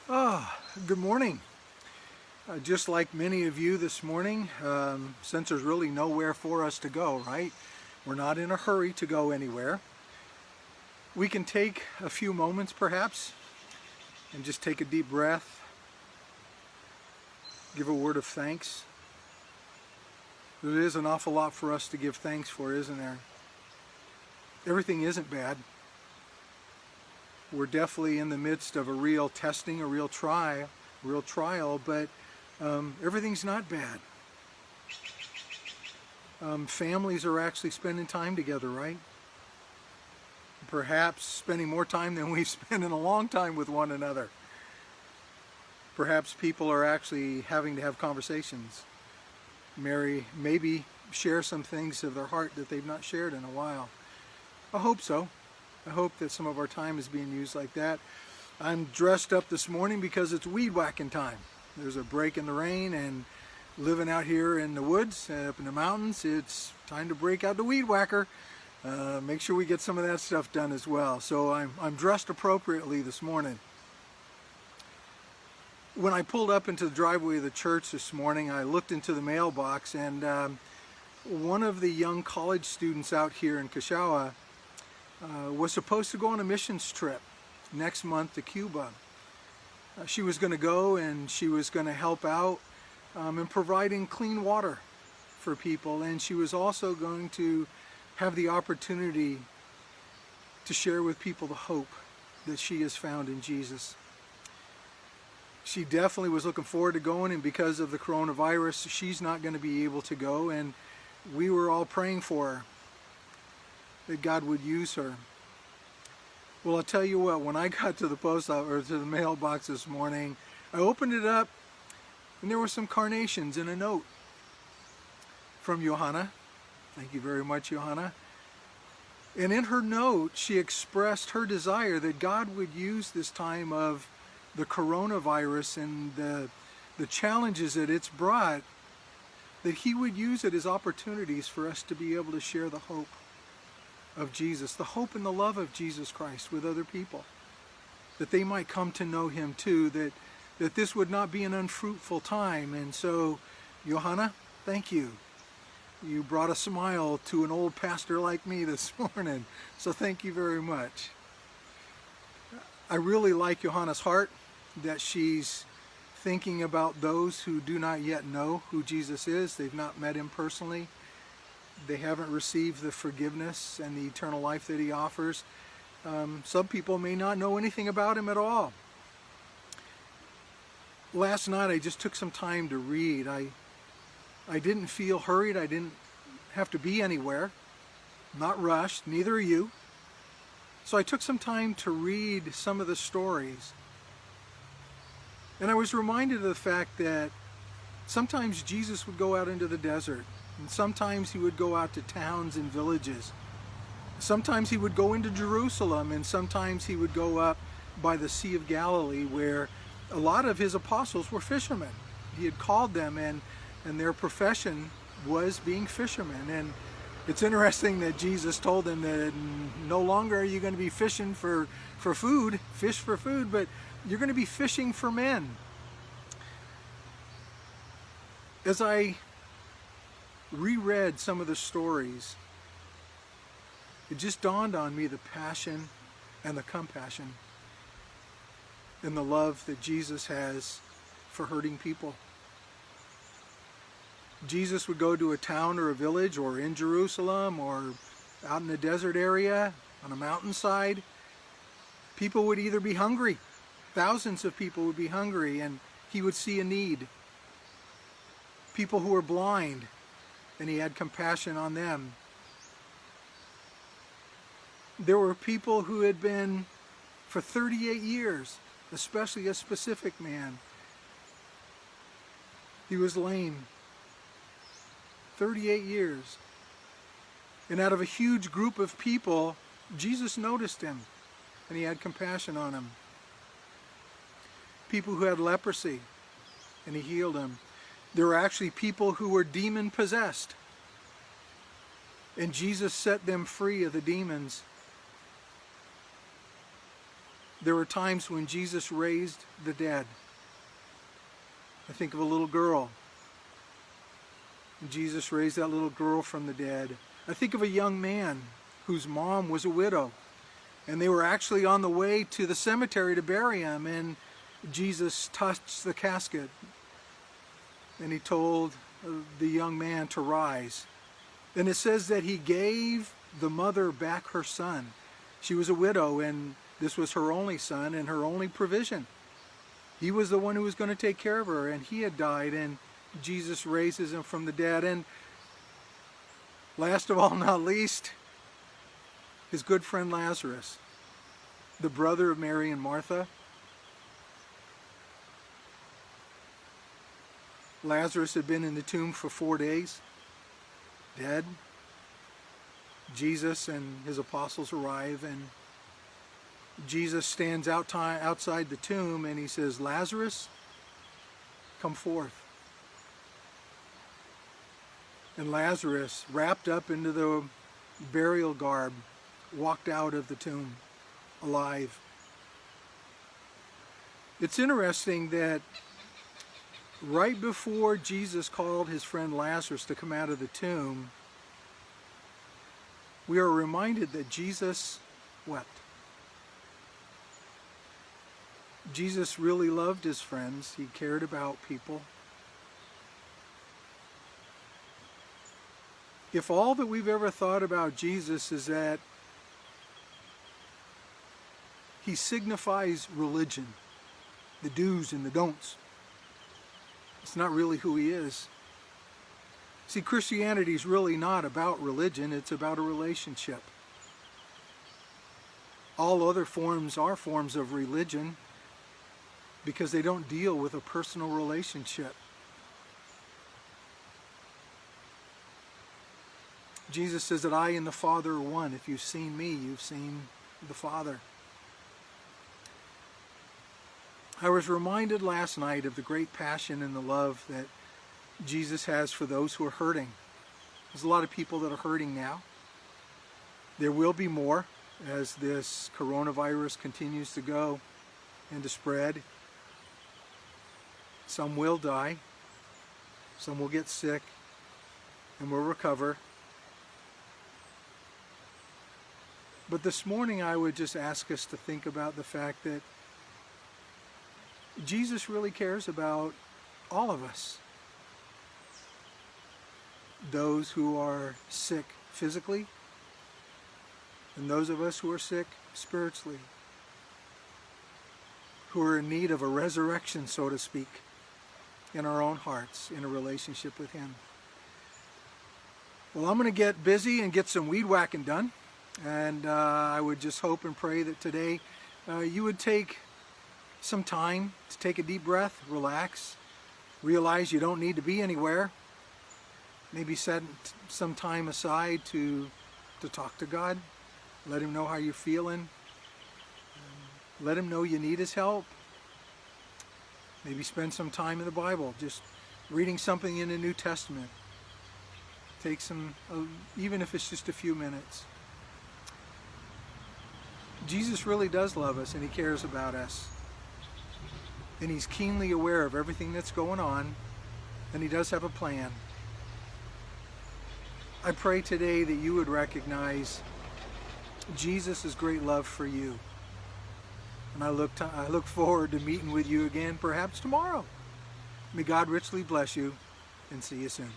Good morning. Just like many of you this morning, since there's really nowhere for us to go, right? We're not in a hurry to go anywhere. We can take a few moments perhaps and just take a deep breath, give a word of thanks. There is an awful lot for us to give thanks for, isn't there? Everything isn't bad. We're definitely in the midst of a real testing, a real trial, but everything's not bad. Families are actually spending time together, right? Perhaps spending more time than we've spent in a long time with one another. Perhaps people are actually having to have conversations. Maybe share some things of their heart that they've not shared in a while. I hope so. I hope that some of our time is being used like that. I'm dressed up this morning because it's weed whacking time. There's a break in the rain, and living out here in the woods, up in the mountains, it's time to break out the weed whacker. Make sure we get some of that stuff done as well. So I'm dressed appropriately this morning. When I pulled up into the driveway of the church this morning, I looked into the mailbox, and one of the young college students out here in Kashawa was supposed to go on a missions trip next month to Cuba. She was going to go, and she was going to help out in providing clean water for people, and she was also going to have the opportunity to share with people the hope that she has found in Jesus. She definitely was looking forward to going, and because of the coronavirus, she's not going to be able to go, and we were all praying for her, that God would use her. Well, I'll tell you what, when I got to the post office, or to the mailbox this morning, I opened it up, and there were some carnations in a note from Johanna. Thank you very much, Johanna. And in her note, she expressed her desire that God would use this time of the coronavirus and the challenges that it's brought, that He would use it as opportunities for us to be able to share the hope of Jesus, the hope and the love of Jesus Christ with other people, that they might come to know Him too, that this would not be an unfruitful time. And so, Johanna, thank you. You brought a smile to an old pastor like me this morning, so thank you very much. I really like Johanna's heart, that she's thinking about those who do not yet know who Jesus is. They've not met Him personally. They haven't received the forgiveness and the eternal life that He offers. Some people may not know anything about Him at all. Last night I just took some time to read. I didn't feel hurried. I didn't have to be anywhere. Not rushed. Neither are you. So I took some time to read some of the stories. And I was reminded of the fact that sometimes Jesus would go out into the desert. And sometimes He would go out to towns and villages. Sometimes He would go into Jerusalem, and sometimes He would go up by the Sea of Galilee, where a lot of His apostles were fishermen. He had called them, and their profession was being fishermen. And it's interesting that Jesus told them that no longer are you going to be fishing for food, fish for food, but you're going to be fishing for men. As I reread some of the stories, it just dawned on me the passion and the compassion and the love that Jesus has for hurting people. Jesus would go to a town or a village, or in Jerusalem, or out in a desert area, on a mountainside. People would either be hungry, thousands of people would be hungry, and He would see a need. People who were blind, and He had compassion on them. There were people who had been for 38 years, especially a specific man. He was lame. 38 years. And out of a huge group of people, Jesus noticed him, and He had compassion on him. People who had leprosy, and He healed them. There were actually people who were demon possessed, and Jesus set them free of the demons. There were times when Jesus raised the dead. I think of a little girl. And Jesus raised that little girl from the dead. I think of a young man whose mom was a widow. And they were actually on the way to the cemetery to bury him. And Jesus touched the casket. And he told the young man to rise. And it says that he gave the mother back her son. She was a widow, and this was her only son and her only provision. He was the one who was going to take care of her, and he had died, and Jesus raises him from the dead. And last of all, not least, his good friend Lazarus, the brother of Mary and Martha. Lazarus had been in the tomb for 4 days, dead. Jesus and his apostles arrive, and Jesus stands outside the tomb, and he says, "Lazarus, come forth." And Lazarus, wrapped up into the burial garb, walked out of the tomb alive. It's interesting that right before Jesus called his friend Lazarus to come out of the tomb, we are reminded that Jesus wept. Jesus really loved his friends. He cared about people. If all that we've ever thought about Jesus is that he signifies religion, the do's and the don'ts, it's not really who he is. See, Christianity is really not about religion, it's about a relationship. All other forms are forms of religion because they don't deal with a personal relationship. Jesus says that I and the Father are one. If you've seen me, you've seen the Father. I was reminded last night of the great passion and the love that Jesus has for those who are hurting. There's a lot of people that are hurting now. There will be more as this coronavirus continues to go and to spread. Some will die. Some will get sick and will recover. But this morning I would just ask us to think about the fact that Jesus really cares about all of us. Those who are sick physically, and those of us who are sick spiritually, who are in need of a resurrection, so to speak, in our own hearts, in a relationship with him. Well, I'm going to get busy and get some weed whacking done, and I would just hope and pray that today you would take some time to take a deep breath, relax, realize you don't need to be anywhere. Maybe set some time aside to talk to God. Let him know how you're feeling. Let him know you need his help. Maybe spend some time in the Bible, just reading something in the New Testament. Take some, even if it's just a few minutes. Jesus really does love us, and he cares about us. And he's keenly aware of everything that's going on, and he does have a plan. I pray today that you would recognize Jesus' great love for you. And I look forward to meeting with you again, perhaps tomorrow. May God richly bless you, and see you soon.